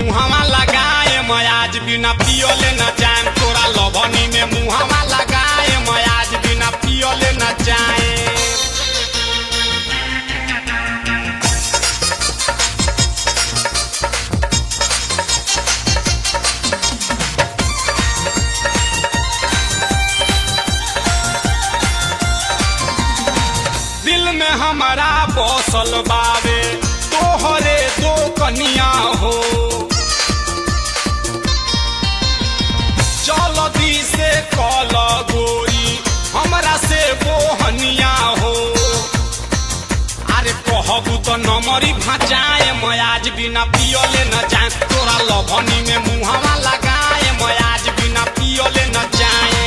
मुहावा लगाए मैं आज बिना पियोले न जाए तोरा लवनी में मुहावा लगाए मैं आज बिना पियोले न जाए। दिल में हमारा बसल बावे तोहरे दो कनिया हो, जल्दी से कल गोरी हमरा से बोहनिया हो। अरे कहबू तो नमरी भजाए मैं आज बिना पियोले न जाए तोरा लवनी में मुहावा लगाए मैं आज बिना पियोले न जाए।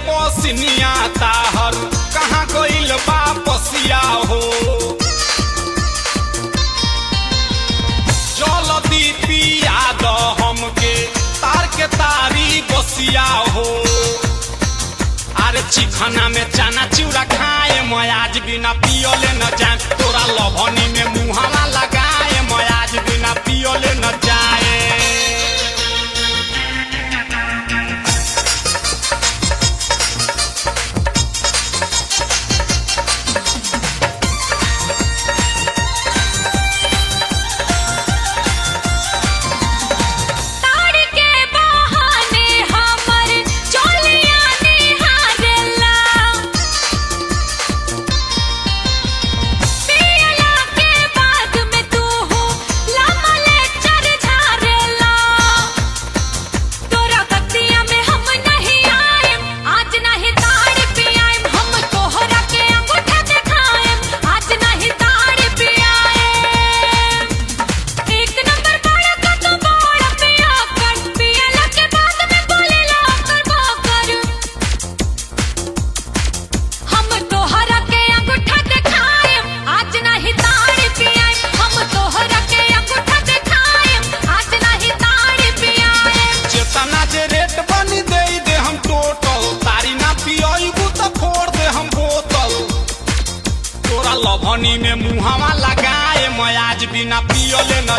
पसिनिया ताहर कहाँ गइल वापसिया हो, जल्दी पिया द हमके तार के तारी बसिया हो। अरे चिखना में चना चिउरा खाए मैं आज बिना पियोले न जाए तोरा लवनी में मुहावा लगाए मैं आज बिना पियोले न जाए। लवनी में मुहावा लगाए मैं आज बिना पियोले न